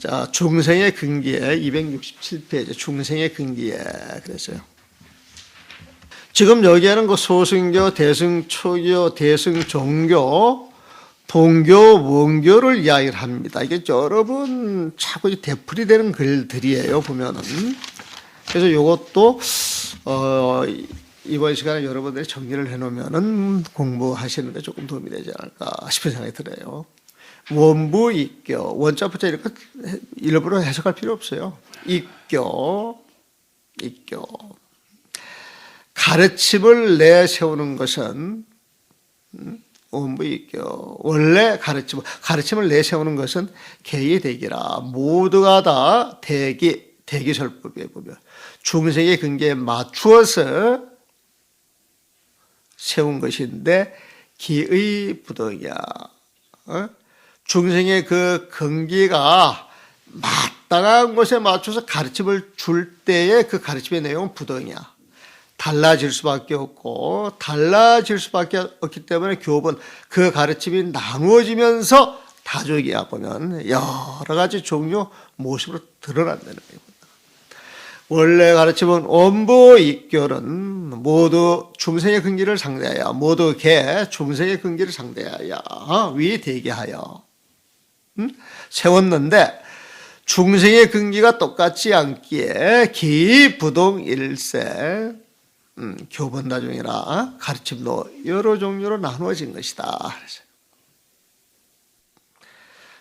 자, 중생의 근기에 267페이지 중생의 근기에 그랬어요. 지금 여기에는 그 소승교, 대승초교, 대승종교, 동교, 원교를 이야기를 합니다. 이게 여러 번 자꾸 되풀이되는 글들이에요, 보면은. 그래서 이것도 이번 시간에 여러분들이 정리를 해놓으면은 공부하시는데 조금 도움이 되지 않을까 싶은 생각이 들어요. 원부 입교, 원자부터 이렇게 일부러 해석할 필요 없어요. 입교. 가르침을 내세우는 것은 원부 입교. 원래 가르침을 내세우는 것은 개의대기라. 모두가 다 대기설법에 보면 중생의 근기에 맞추어서 세운 것인데 기의 부동이야. 중생의 그 근기가 마땅한 것에 맞춰서 가르침을 줄 때의 그 가르침의 내용은 부동이야. 달라질 수밖에 없고 달라질 수밖에 없기 때문에 교본 그 가르침이 나누어지면서 다족이야 보면 여러 가지 종류 모습으로 드러난다는 겁니다. 원래 가르침은 원부 입교는 모두 중생의 근기를 상대하여 모두 개 중생의 근기를 상대하여 위대기하여 세웠는데 중생의 근기가 똑같지 않기에 기부동일세 교본다종이라 가르침도 여러 종류로 나누어진 것이다.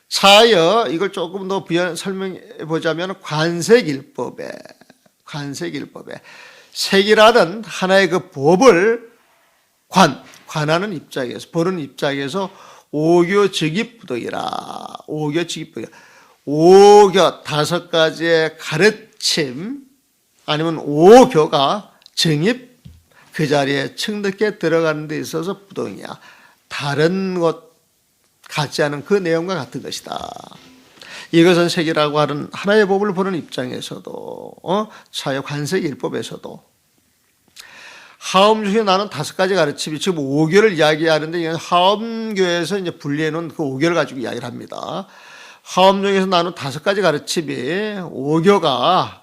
차여 이걸 조금 더 설명해 보자면 관색일법에 색이라는 하나의 그 법을 관하는 입장에서 보는 입장에서 오교직입부동이라 오교 다섯 가지의 가르침 아니면 오교가 정입 그 자리에 층득게 들어가는 데 있어서 부동이야. 다른 것 같지 않은 그 내용과 같은 것이다. 이것은 색이라고 하는 하나의 법을 보는 입장에서도 사회 관색일법에서도 하엄 중에 나는 다섯 가지 가르침이 지금 오교를 이야기하는데 이건 하엄교에서 이제 분리해 놓은 그 오교를 가지고 이야기를 합니다. 하엄 중에서 나는 다섯 가지 가르침이 오교가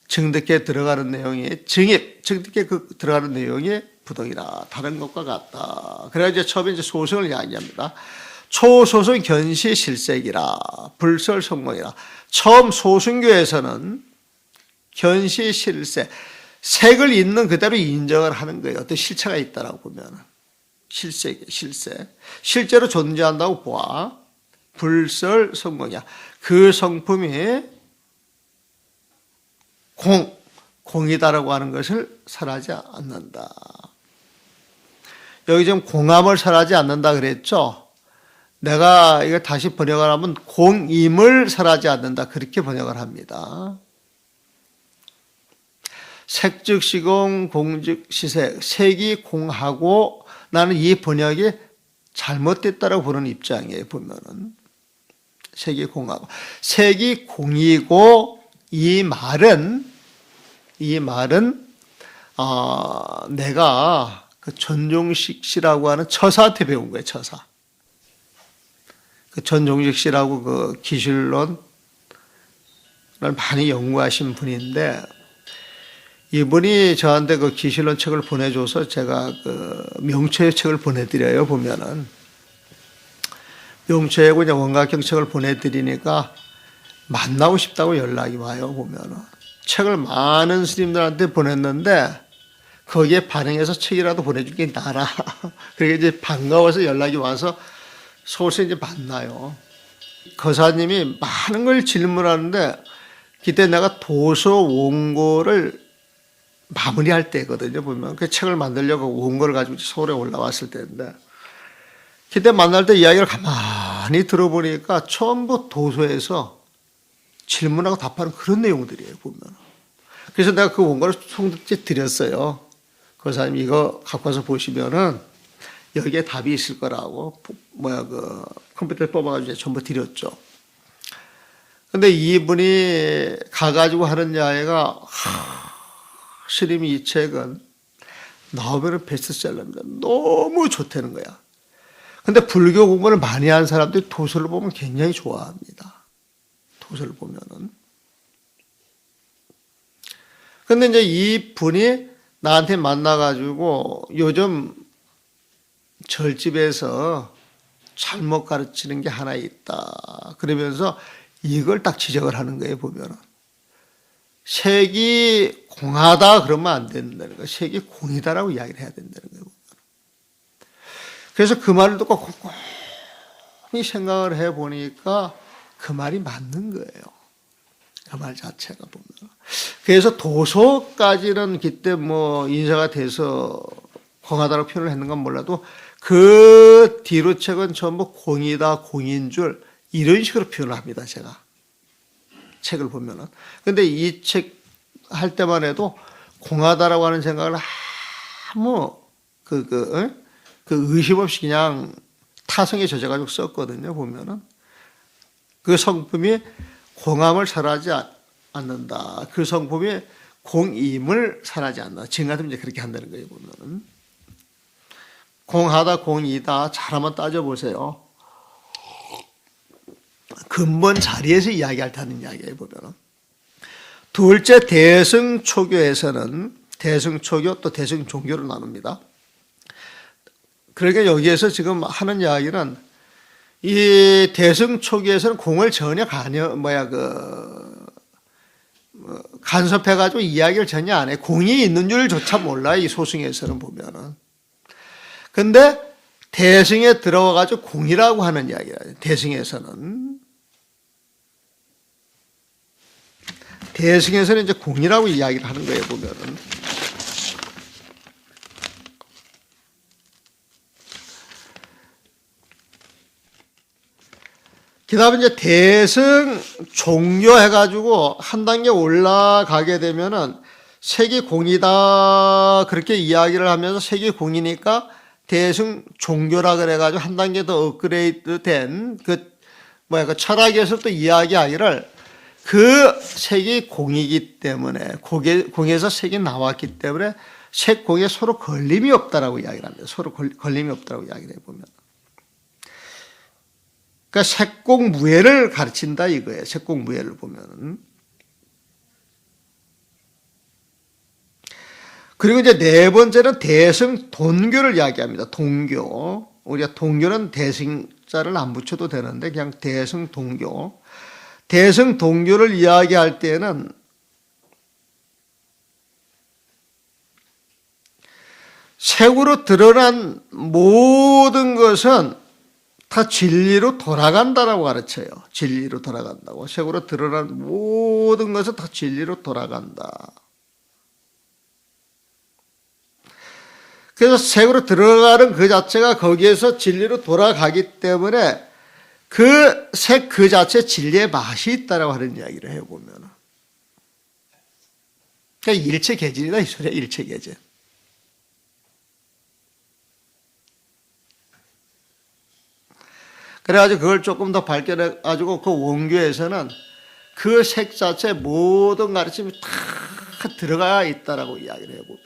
정득게 들어가는 내용이 정득게 들어가는 내용이 부동이라 다른 것과 같다. 그래서 이제 처음에 이제 소승을 이야기합니다. 초소승 견시 실색이라 불설 성공이라. 처음 소승교에서는 견시 실색 색을 있는 그대로 인정을 하는 거예요. 어떤 실체가 있다라고 보면 실색 실제로 존재한다고 보아. 불설 성공이야. 그 성품이 공이다라고 하는 것을 설하지 않는다. 여기 지금 공함을 설하지 않는다 그랬죠. 내가 이걸 다시 번역을 하면 공임을 설하지 않는다 그렇게 번역을 합니다. 색즉 시공 공즉 시색 색이 공하고 나는 이 번역이 잘못됐다라고 보는 입장이에요. 보면은 색이 공하고 색이 공이고 이 말은 내가 그 전종식 씨라고 하는 처사한테 배운 거예요. 처사. 그 전종식 씨라고 그 기술론을 많이 연구하신 분인데 이분이 저한테 그 기술론 책을 보내줘서 제가 그 명초의 책을 보내드려요. 보면은 명초하고 이제 원각경 책을 보내드리니까 만나고 싶다고 연락이 와요. 보면은 책을 많은 스님들한테 보냈는데 거기에 반응해서 책이라도 보내준 게 나라. 그게 이제 반가워서 연락이 와서 서울서 이제 만나요. 거사님이 많은 걸 질문하는데 그때 내가 도서 원고를 마무리할 때거든요. 보면 그 책을 만들려고 원고를 가지고 서울에 올라왔을 때인데 그때 만날 때 이야기를 가만히 들어보니까 전부 도서에서 질문하고 답하는 그런 내용들이에요. 보면. 그래서 내가 그 원고를 송득제 드렸어요. 그 사람 이거 갖고 와서 보시면은 여기에 답이 있을 거라고 그 컴퓨터에 뽑아가지고 전부 드렸죠. 근데 이분이 가가지고 하는 이야기가 스님이 이 책은 나오면 베스트셀러입니다. 너무 좋다는 거야. 근데 불교 공부를 많이 한 사람들이 도서를 보면 굉장히 좋아합니다. 도서를 보면은. 근데 이제 이 분이 나한테 만나가지고 요즘 절집에서 잘못 가르치는 게 하나 있다. 그러면서 이걸 딱 지적을 하는 거예요, 보면은. 색이 공하다 그러면 안 된다는 거예요. 색이 공이다라고 이야기를 해야 된다는 거예요. 그래서 그 말을 듣고 곰곰이 생각을 해 보니까 그 말이 맞는 거예요. 그 말 자체가 보면. 그래서 도서까지는 그때 뭐 인사가 돼서 공하다라고 표현을 했는 건 몰라도 그 뒤로 책은 전부 공이다, 공인 줄 이런 식으로 표현을 합니다, 제가. 책을 보면은. 근데 이 책 할 때만 해도 공하다라고 하는 생각을 아무 그 의심 없이 그냥 타성에 젖어가지고 썼거든요, 보면은. 그 성품이 공함을 설하지 않는다. 그 성품이 공임을 설하지 않는다. 지금 같으면 이제 그렇게 한다는 거예요, 보면은. 공하다, 공이다. 잘 한번 따져보세요. 근본 자리에서 이야기할 때 하는 이야기예요, 보면은. 둘째, 대승초교에서는 대승초교 또 대승종교로 나눕니다. 그러니까 여기에서 지금 하는 이야기는 이 대승초교에서는 공을 전혀 간섭해가지고 이야기를 전혀 안 해. 공이 있는 줄조차 몰라, 이 소승에서는 보면은. 근데 대승에 들어와가지고 공이라고 하는 이야기야. 대승에서는 이제 공이라고 이야기를 하는 거예요, 보면은. 그 다음에 이제 대승 종교 해가지고 한 단계 올라가게 되면은 색이 공이다. 그렇게 이야기를 하면서 색이 공이니까 대승 종교라 그래가지고 한 단계 더 업그레이드 된 그 철학에서 또 이야기하기를 그 색이 공이기 때문에 공에서 색이 나왔기 때문에 색 공에 서로 걸림이 없다라고 이야기를 합니다. 서로 걸림이 없다라고 이야기를 해보면. 그러니까 색공무예를 가르친다 이거예요. 색공무예를 보면은. 그리고 이제 네 번째는 대승 돈교를 이야기합니다. 돈교. 우리가 돈교는 대승자를 안 붙여도 되는데 그냥 대승 돈교. 대승 동교를 이야기할 때는 색으로 드러난 모든 것은 다 진리로 돌아간다라고 가르쳐요. 진리로 돌아간다고. 색으로 드러난 모든 것은 다 진리로 돌아간다. 그래서 색으로 들어가는 그 자체가 거기에서 진리로 돌아가기 때문에 그 색 그 자체 진리의 맛이 있다라고 하는 이야기를 해보면. 그러니까 일체계진이다 이 소리야, 일체계진. 그래가지고 그걸 조금 더 밝혀내가지고 그 원교에서는 그 색 자체 모든 가르침이 다 들어가 있다라고 이야기를 해보면.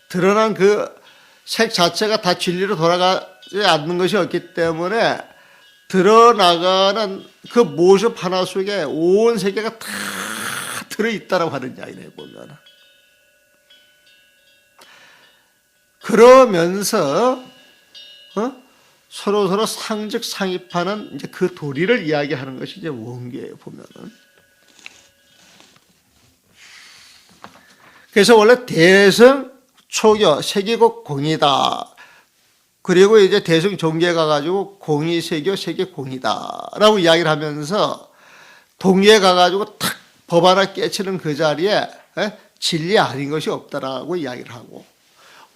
드러난 그 색 자체가 다 진리로 돌아가지 않는 것이 없기 때문에 드러나가는 그 모습 하나 속에 온 세계가 다 들어있다라고 하는 이야기를 해보면. 그러면서 서로 상즉 상입하는 이제 그 도리를 이야기하는 것이 이제 원교예요, 보면은. 그래서 원래 대승 초교, 색이고 공이다. 그리고 이제 대승 종교에 가가지고 공이 색이요, 색이 공이다. 라고 이야기를 하면서 동교에 가가지고 탁 법 하나 깨치는 그 자리에 진리 아닌 것이 없다라고 이야기를 하고,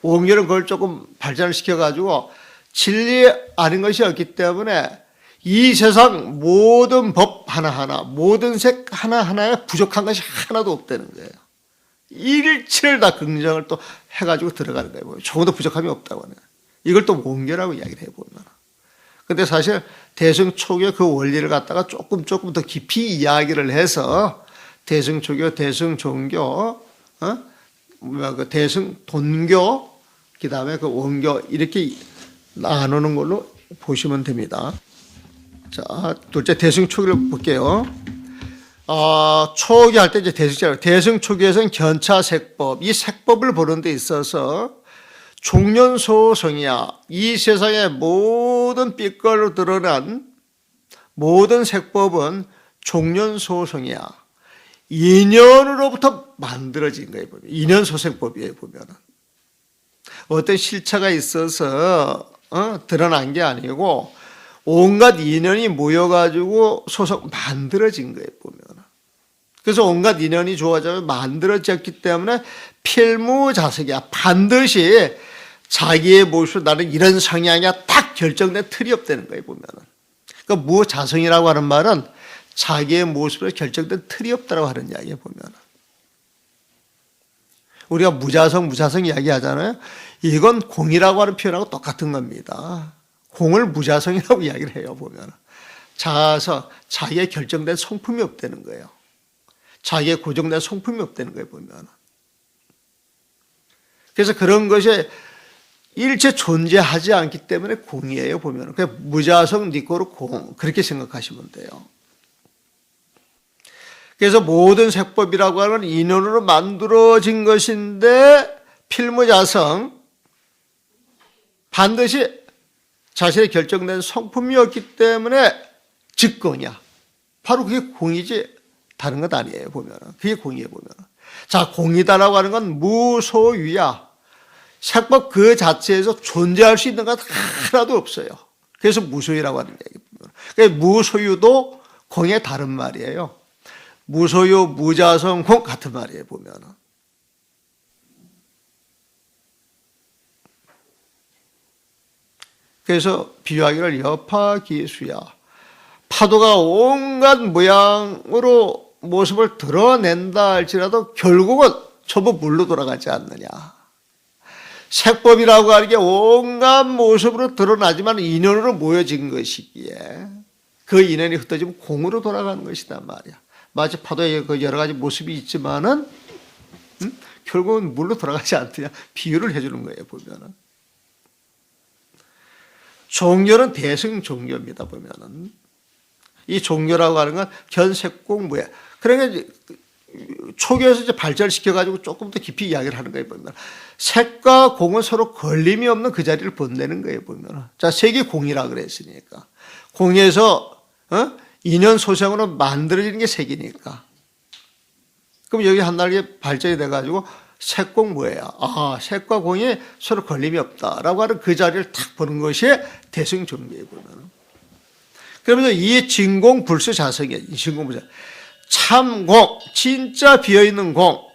원교는 그걸 조금 발전을 시켜가지고 진리 아닌 것이 없기 때문에 이 세상 모든 법 하나하나, 모든 색 하나하나에 부족한 것이 하나도 없다는 거예요. 일체를 다 긍정을 또 해가지고 들어가는 거예요. 조금도 부족함이 없다고 하는. 이걸 또 원교라고 이야기를 해보면. 근데 사실 대승초교 그 원리를 갖다가 조금 더 깊이 이야기를 해서 대승초교, 대승종교, 그 대승돈교, 그 다음에 그 원교 이렇게 나누는 걸로 보시면 됩니다. 자, 둘째 대승초기를 볼게요. 초기 할 때 이제 대승초기에서는 견차색법, 이 색법을 보는 데 있어서 종련소성이야. 이 세상의 모든 빛깔로 드러난 모든 색법은 종련소성이야. 인연으로부터 만들어진 거예요. 인연소생법이에요. 보면은 어떤 실체가 있어서 드러난 게 아니고 온갖 인연이 모여가지고 만들어진 거예요. 보면은 그래서 온갖 인연이 좋아져서 만들어졌기 때문에 필무자석이야. 반드시 자기의 모습으로 나는 이런 성향이야 딱 결정된 틀이 없다는 거예요. 보면은 그러니까 무자성이라고 하는 말은 자기의 모습으로 결정된 틀이 없다고 하는 이야기에 보면 우리가 무자성 이야기 하잖아요. 이건 공이라고 하는 표현하고 똑같은 겁니다. 공을 무자성이라고 이야기를 해요. 보면 자아서 자기의 결정된 성품이 없다는 거예요. 자기의 고정된 성품이 없다는 거예요. 보면 그래서 그런 것이 일체 존재하지 않기 때문에 공이에요. 보면 무자성 니꼬로 공 그렇게 생각하시면 돼요. 그래서 모든 색법이라고 하는 인연으로 만들어진 것인데 필무자성 반드시 자신의 결정된 성품이었기 때문에 즉공이야. 바로 그게 공이지 다른 것 아니에요. 보면 그게 공이에요. 보면 자 공이다라고 하는 건 무소유야. 색법 그 자체에서 존재할 수 있는 것 하나도 없어요. 그래서 무소유라고 하는 얘기입니다. 그러니까 무소유도 공의 다른 말이에요. 무소유, 무자성, 공 같은 말이에요. 보면은 그래서 비유하기를 여파기수야. 파도가 온갖 모양으로 모습을 드러낸다 할지라도 결국은 전부 물로 돌아가지 않느냐. 색법이라고 하는 게 온갖 모습으로 드러나지만 인연으로 모여진 것이기에 그 인연이 흩어지면 공으로 돌아가는 것이단 말이야. 마치 파도에 그 여러 가지 모습이 있지만은 결국은 물로 돌아가지 않느냐. 비유를 해주는 거예요. 보면은 종교는 대승종교입니다. 보면은 이 종교라고 하는 건 견색공무예. 그러니까 초기에서 이제 발전시켜가지고 조금 더 깊이 이야기를 하는 거예요. 보면 색과 공은 서로 걸림이 없는 그 자리를 본내는 거예요. 보면 자 색이 공이라 그랬으니까 공에서 인연 소생으로 만들어지는 게 색이니까 그럼 여기 한 단계 발전이 돼가지고 색공 뭐예요? 색과 공이 서로 걸림이 없다라고 하는 그 자리를 탁 보는 것이 대승종교에 보면. 그러면서 이 진공 불수 자성이에요. 이 진공 불수 참공, 진짜 비어있는 공.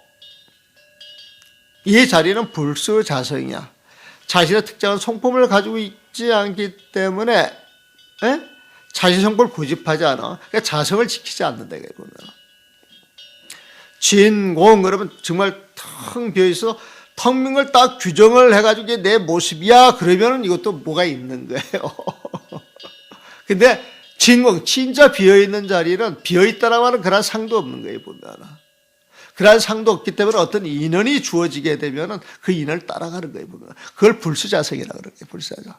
이 자리는 불수 자성이야. 자신의 특정한 성품을 가지고 있지 않기 때문에 자신 성품을 고집하지 않아. 그러니까 자성을 지키지 않는다. 보면. 진공 그러면 정말 텅 비어있어 텅 빈 걸 딱 규정을 해가지고 이게 내 모습이야 그러면은 이것도 뭐가 있는 거예요. 근데 진공 진짜 비어있는 자리는 비어있다라고 하는 그런 상도 없는 거예요. 보면 그런 상도 없기 때문에 어떤 인연이 주어지게 되면은 그 인연을 따라가는 거예요. 보면 그걸 불수자성이라고 그러는 거예요. 불수자성.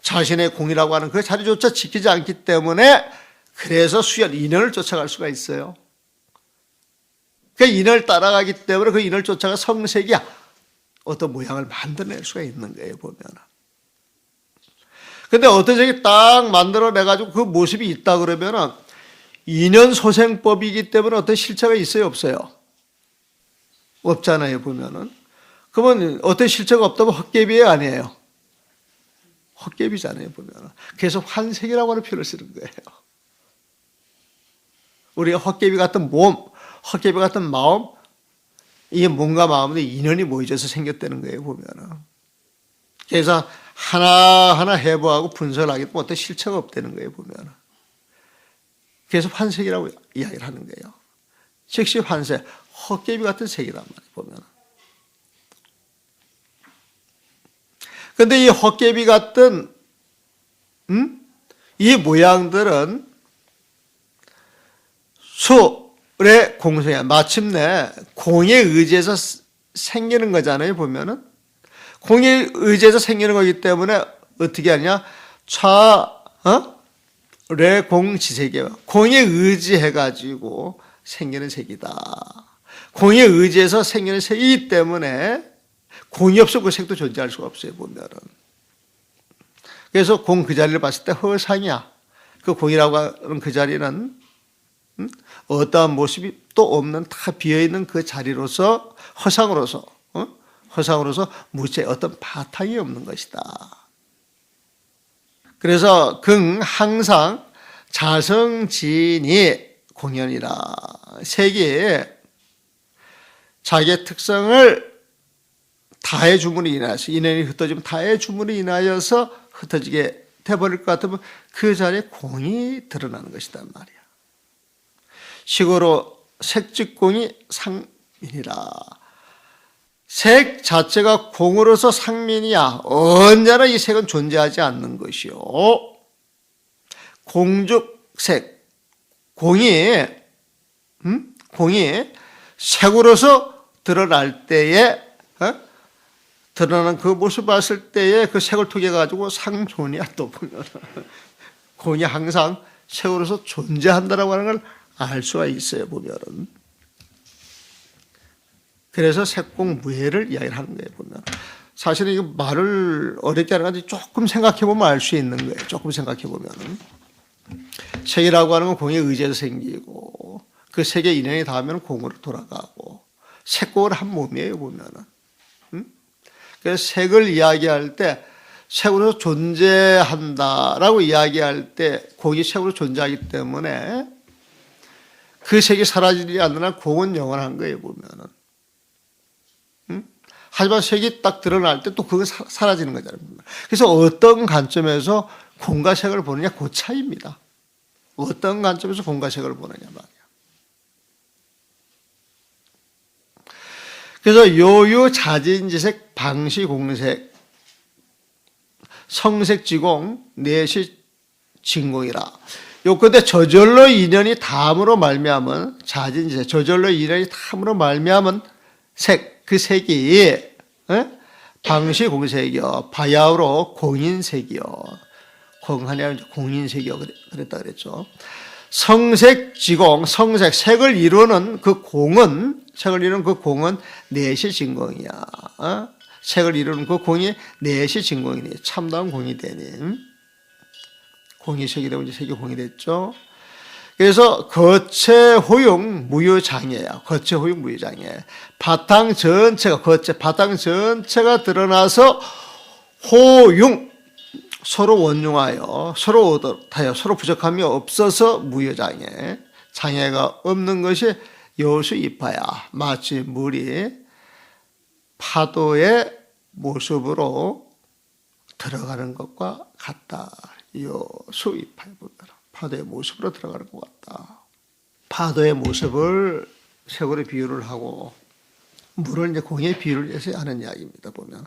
자신의 공이라고 하는 그 자리조차 지키지 않기 때문에 그래서 수연 인연을 쫓아갈 수가 있어요. 그 인연을 따라가기 때문에 그 인연을 쫓아가 성색이야. 어떤 모양을 만들어낼 수가 있는 거예요. 보면. 근데 어떤 색이 딱 만들어내가지고 그 모습이 있다 그러면은 인연 소생법이기 때문에 어떤 실체가 있어요? 없어요? 없잖아요. 보면은. 그러면 어떤 실체가 없다면 헛개비예요? 아니에요? 헛개비잖아요. 보면. 그래서 환색이라고 하는 표현을 쓰는 거예요. 우리가 헛개비 같은 몸, 헛개비 같은 마음, 이게 몸과 마음의 인연이 모여져서 생겼다는 거예요. 보면. 그래서 하나하나 해부하고 분석을 하기 때문에 어떤 실체가 없다는 거예요. 보면. 그래서 환색이라고 이야기를 하는 거예요. 즉시 환색, 헛개비 같은 색이란 말이에요. 보면. 그런데 이 헛개비 같은 이 모양들은 술의 공성이야. 마침내 공에 의지해서 생기는 거잖아요. 보면은 공에 의지해서 생기는 거기 때문에 어떻게 하냐? 레공지색이에요. 공에 의지해가지고 생기는 색이다. 공에 의지해서 생기는 색이기 때문에 공이 없으면 그 색도 존재할 수가 없어요, 보면은. 그래서 공 그 자리를 봤을 때 허상이야. 그 공이라고 하는 그 자리는 어떠한 모습이 또 없는 다 비어있는 그 자리로서 허상으로서 무체의 어떤 바탕이 없는 것이다. 그래서 항상 자성진이 공연이라 색이 자기의 특성을 다해 줌으로 인하여서 인연이 흩어지면 다해 줌으로 인하여서 흩어지게 돼버릴 것 같으면 그 자리에 공이 드러나는 것이단 말이야. 식어로 색즉공이 상민이라. 색 자체가 공으로서 상민이야. 언제나 이 색은 존재하지 않는 것이요. 공즉색, 공이 색으로서 드러날 때에 드러나는 그 모습 봤을 때에 그 색을 통해 가지고 상존이야. 또 보면 공이 항상 색으로서 존재한다라고 하는 걸 알 수가 있어요, 보면은. 그래서 색공무예를 이야기를 하는 거예요, 보면. 사실은 이거 말을 어렵게 하는 건지 조금 생각해 보면 알 수 있는 거예요. 조금 생각해 보면은. 색이라고 하는 건 공에 의지해서 생기고 그 색의 인연이 닿으면 공으로 돌아가고 색공을 한 몸이에요, 보면은. 그래서 색을 이야기할 때 색으로 존재한다라고 이야기할 때 공이 색으로 존재하기 때문에 그 색이 사라지지 않는 한 공은 영원한 거예요, 보면은. 하지만 색이 딱 드러날 때 또 그건 사라지는 거잖아요. 그래서 어떤 관점에서 공과 색을 보느냐, 그 차이입니다. 어떤 관점에서 공과 색을 보느냐 말이야. 그래서 요유자진지색, 방시공색, 성색지공, 내시진공이라. 요건데 저절로 인연이 닿음으로 말미암은 자진지색, 저절로 인연이 닿음으로 말미암은 색, 그 색이 방시공색이요, 바야흐로 공인색이요. 공하냐 공인색이요, 그랬다 그랬죠. 성색지공, 성색, 색을 이루는 그 공은 내시진공이야. 색을 이루는 그 공이 내시진공이니, 참다운 공이 되니. 공이 색이 되고 이제 색이 공이 됐죠. 그래서 거체호용 무효장애야. 거체호용 무효장애. 바탕 전체가 드러나서 호용, 서로 원용하여 서로 얻어타여 서로 부족함이 없어서 무효장애. 장애가 없는 것이 여수이파야. 마치 물이 파도의 모습으로 들어가는 것과 같다. 여수이파야. 파도의 모습으로 들어가는 것 같다. 파도의 모습을 색으로 비유를 하고 물을 이제 공에 비유를 해서 하는 이야기입니다, 보면.